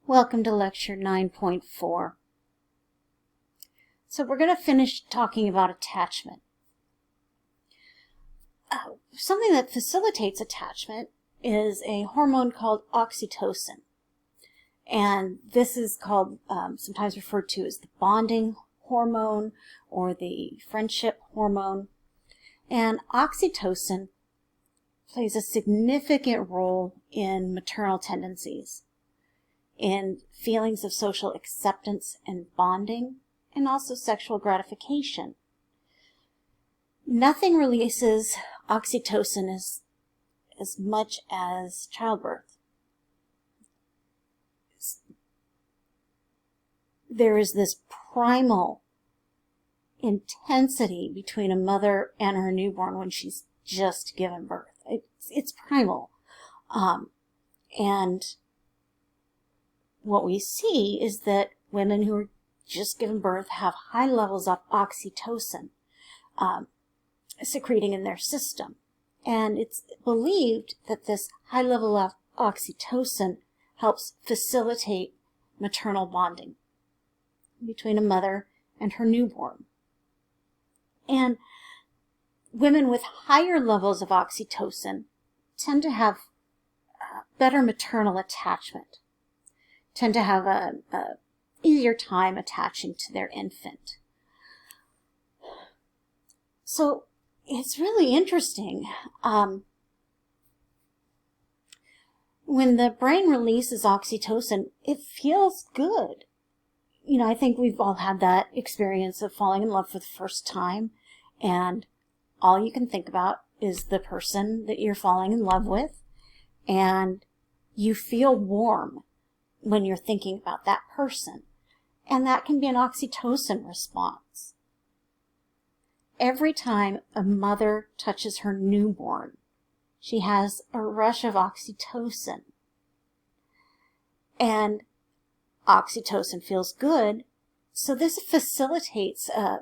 Welcome to lecture 9.4. So we're going to finish talking about attachment. Something that facilitates attachment is a hormone called oxytocin. And this is called, sometimes referred to as the bonding hormone or the friendship hormone. And oxytocin plays a significant role in maternal tendencies, in feelings of social acceptance and bonding, and also sexual gratification. Nothing releases oxytocin as much as childbirth. There is this primal intensity between a mother and her newborn when she's just given birth. It's primal. And what we see is that women who are just given birth have high levels of oxytocin secreting in their system. And it's believed that this high level of oxytocin helps facilitate maternal bonding between a mother and her newborn. And women with higher levels of oxytocin tend to have better maternal attachment, tend to have a easier time attaching to their infant. So it's really interesting. When the brain releases oxytocin, it feels good. You know, I think we've all had that experience of falling in love for the first time, and all you can think about is the person that you're falling in love with, and you feel warm when you're thinking about that person. And that can be an oxytocin response. Every time a mother touches her newborn, she has a rush of oxytocin. And oxytocin feels good, so this facilitates, I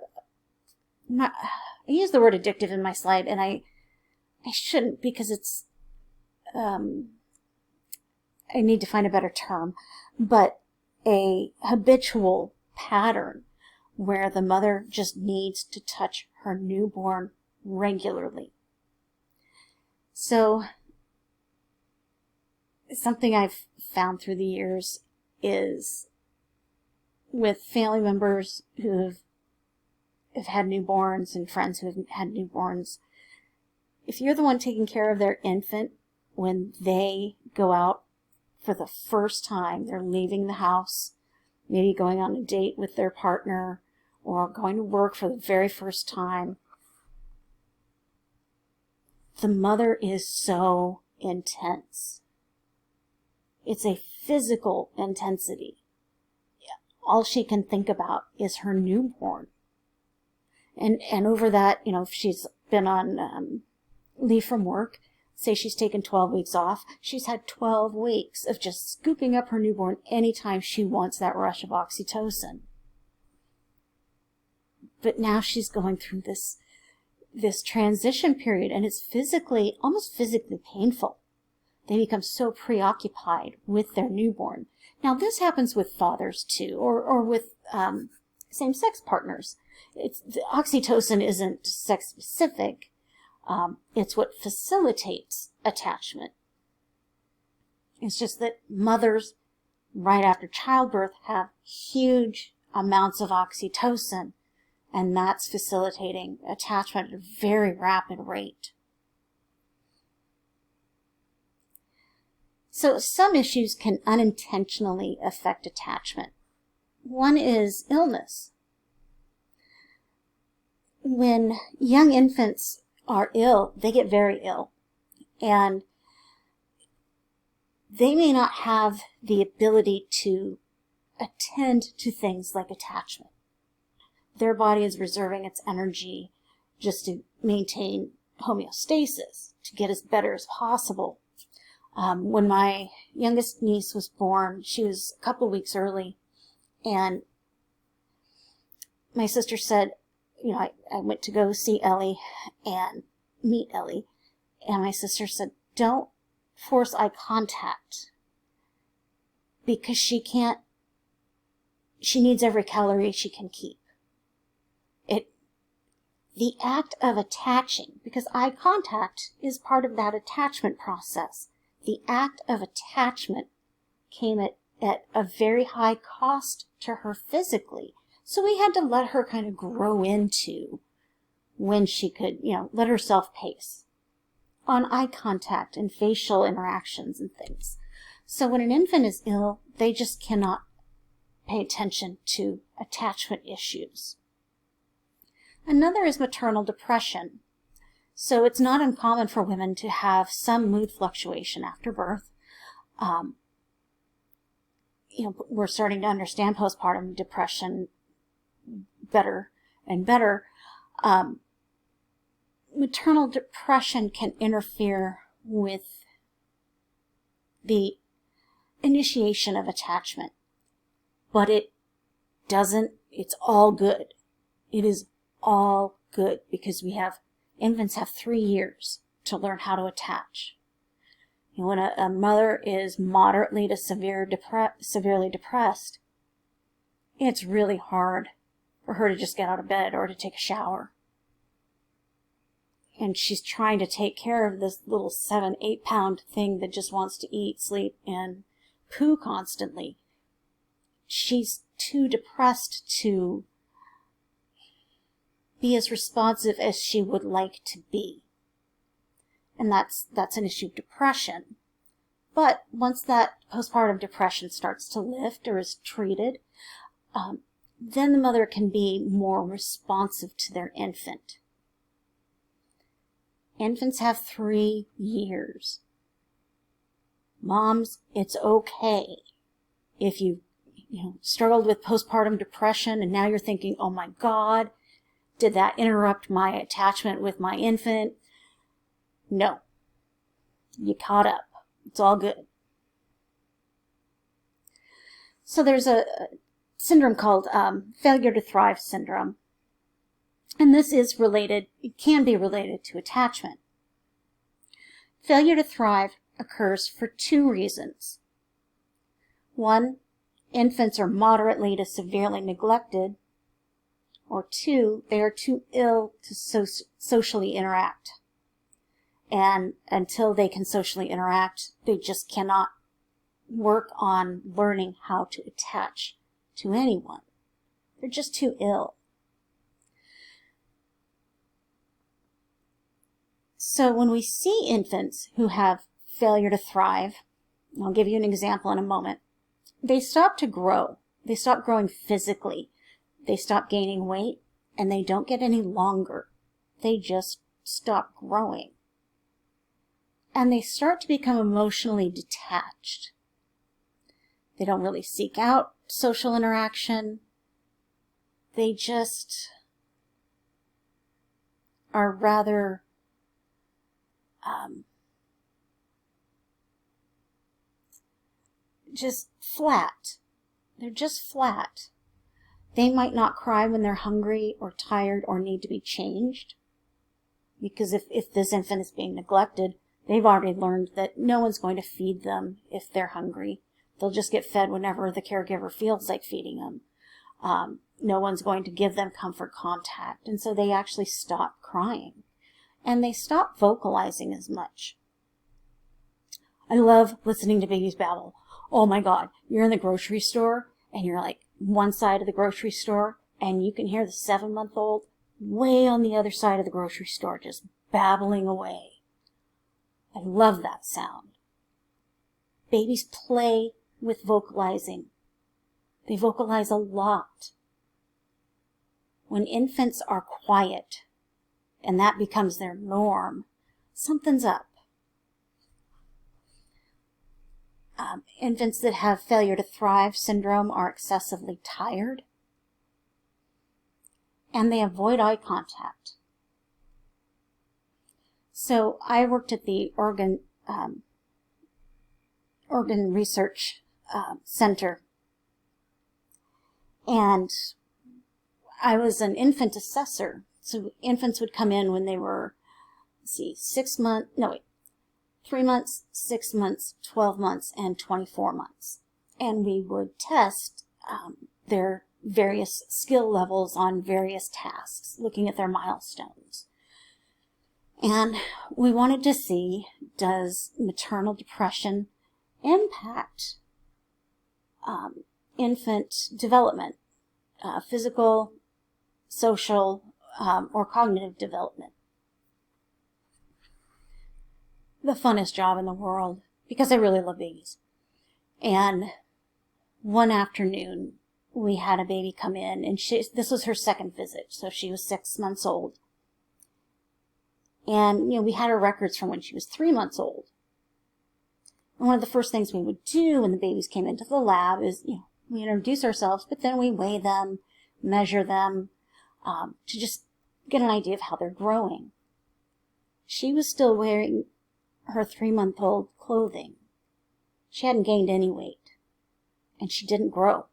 use the word addictive in my slide, and I shouldn't, because it's, I need to find a better term, but a habitual pattern where the mother just needs to touch her newborn regularly. So something I've found through the years is with family members who have had newborns and friends who have had newborns, if you're the one taking care of their infant when they go out for the first time, they're leaving the house, maybe going on a date with their partner or going to work for the very first time, the mother is so intense. It's a physical intensity. All she can think about is her newborn. And over that, you know, if she's been on leave from work, say she's taken 12 weeks off, she's had 12 weeks of just scooping up her newborn anytime she wants that rush of oxytocin. But now she's going through this transition period, and it's almost physically painful. They become so preoccupied with their newborn. Now, this happens with fathers too, or with same-sex partners. The oxytocin isn't sex-specific. It's what facilitates attachment. It's just that mothers, right after childbirth, have huge amounts of oxytocin, and that's facilitating attachment at a very rapid rate. So some issues can unintentionally affect attachment. One is illness. When young infants are ill, they get very ill, and they may not have the ability to attend to things like attachment. Their body is reserving its energy just to maintain homeostasis, to get as better as possible. When my youngest niece was born, she was a couple weeks early, and my sister said, you know, I went to go see Ellie and meet Ellie, and my sister said, don't force eye contact. because she needs every calorie she can keep. The act of attaching, because eye contact is part of that attachment process. The act of attachment came at a very high cost to her physically. So we had to let her kind of grow into when she could, let herself pace on eye contact and facial interactions and things. So when an infant is ill, they just cannot pay attention to attachment issues. Another is maternal depression. So it's not uncommon for women to have some mood fluctuation after birth. We're starting to understand postpartum depression better and better. Maternal depression can interfere with the initiation of attachment, but it doesn't, it's all good. It is all good because infants have 3 years to learn how to attach. When a mother is moderately to severely depressed, it's really hard for her to just get out of bed or to take a shower. And she's trying to take care of this little 7-8 pound thing that just wants to eat, sleep, and poo constantly. She's too depressed to be as responsive as she would like to be. And that's an issue of depression. But once that postpartum depression starts to lift or is treated, then the mother can be more responsive to their infant. Infants have 3 years. Moms, it's okay if you struggled with postpartum depression and now you're thinking, oh my God, did that interrupt my attachment with my infant? No. You caught up. It's all good. So there's a syndrome called failure to thrive syndrome. And this is related, it can be related to attachment. Failure to thrive occurs for 2 reasons. 1, infants are moderately to severely neglected. Or 2, they are too ill to socially interact. And until they can socially interact, they just cannot work on learning how to attach to anyone. They're just too ill. So when we see infants who have failure to thrive, and I'll give you an example in a moment, they stop to grow. They stop growing physically. They stop gaining weight, and they don't get any longer. They just stop growing. And they start to become emotionally detached. They don't really seek out social interaction. They just are rather just flat. They're just flat. They might not cry when they're hungry or tired or need to be changed. Because if this infant is being neglected, they've already learned that no one's going to feed them if they're hungry. They'll just get fed whenever the caregiver feels like feeding them. No one's going to give them comfort contact. And so they actually stop crying. And they stop vocalizing as much. I love listening to babies babble. Oh my God, you're in the grocery store and you're like one side of the grocery store and you can hear the 7-month-old way on the other side of the grocery store just babbling away. I love that sound. Babies play with vocalizing. They vocalize a lot. When infants are quiet and that becomes their norm, something's up. Infants that have failure to thrive syndrome are excessively tired, and they avoid eye contact. So I worked at the Organ Research Center, and I was an infant assessor. So infants would come in when they were, 3 months, 6 months, 12 months, and 24 months. and we would test their various skill levels on various tasks, looking at their milestones. And we wanted to see, does maternal depression impact infant development, physical, social, or cognitive development? The funnest job in the world, because I really love babies. And one afternoon, we had a baby come in, and this was her second visit, so she was 6 months old. And, we had her records from when she was 3 months old. And one of the first things we would do when the babies came into the lab is, we introduce ourselves, but then we weigh them, measure them, to just get an idea of how they're growing. She was still wearing her 3-month-old clothing. She hadn't gained any weight, and she didn't grow.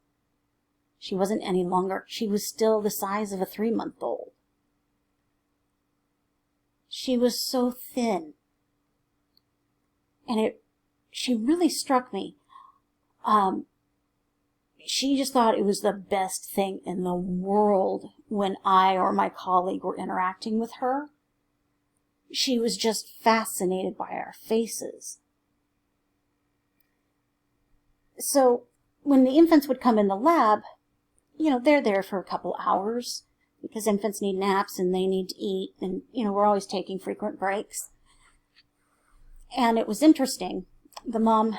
She wasn't any longer. She was still the size of a 3-month-old. She was so thin. And she really struck me. She just thought it was the best thing in the world when I or my colleague were interacting with her. She was just fascinated by our faces. So when the infants would come in the lab, they're there for a couple hours because infants need naps and they need to eat, and, we're always taking frequent breaks. And it was interesting. The mom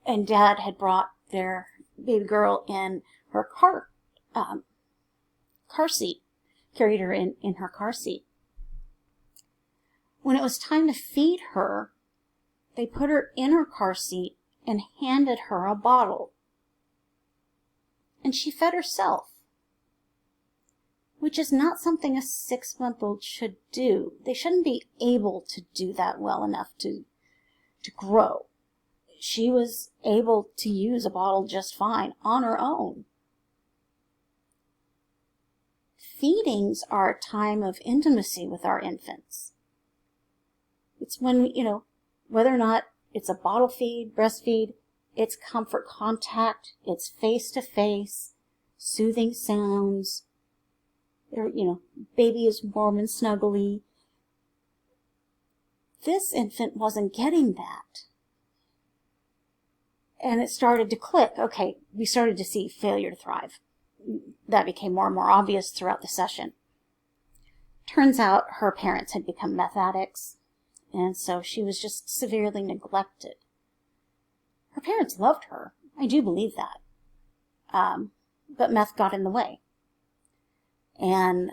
and dad had brought their baby girl in her car seat, carried her in her car seat. When it was time to feed her, they put her in her car seat and handed her a bottle. And she fed herself, which is not something a 6-month-old should do. They shouldn't be able to do that well enough to grow. She was able to use a bottle just fine on her own. Feedings are a time of intimacy with our infants. It's when, whether or not it's a bottle feed, breastfeed, it's comfort contact, it's face-to-face, soothing sounds. Baby is warm and snuggly. This infant wasn't getting that. And it started to click. Okay, we started to see failure to thrive. That became more and more obvious throughout the session. Turns out her parents had become meth addicts, and so she was just severely neglected. Her parents loved her. I do believe that. But meth got in the way. And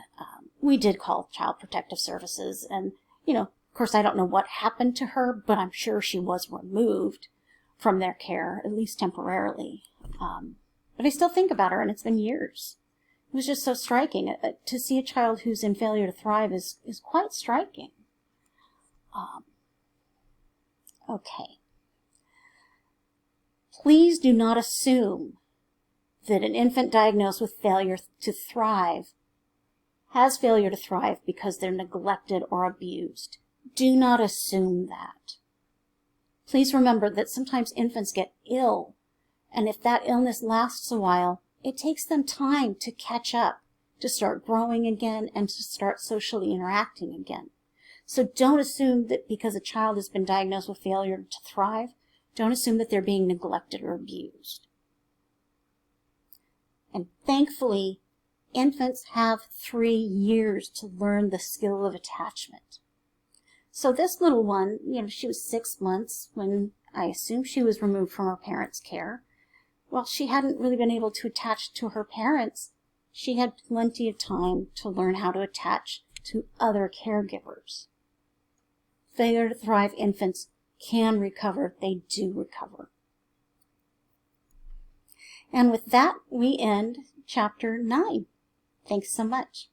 we did call Child Protective Services, and, of course, I don't know what happened to her, but I'm sure she was removed from their care, at least temporarily. But I still think about her, and it's been years. It was just so striking. To see a child who's in failure to thrive is quite striking. Okay. Please do not assume that an infant diagnosed with failure to thrive has failure to thrive because they're neglected or abused. Do not assume that. Please remember that sometimes infants get ill, and if that illness lasts a while, it takes them time to catch up, to start growing again, and to start socially interacting again. So don't assume that because a child has been diagnosed with failure to thrive, don't assume that they're being neglected or abused. And thankfully, infants have 3 years to learn the skill of attachment. So this little one, she was 6 months when I assume she was removed from her parents' care. Well, she hadn't really been able to attach to her parents. She had plenty of time to learn how to attach to other caregivers. Failure to thrive infants can recover. They do recover. And with that, we end chapter 9. Thanks so much.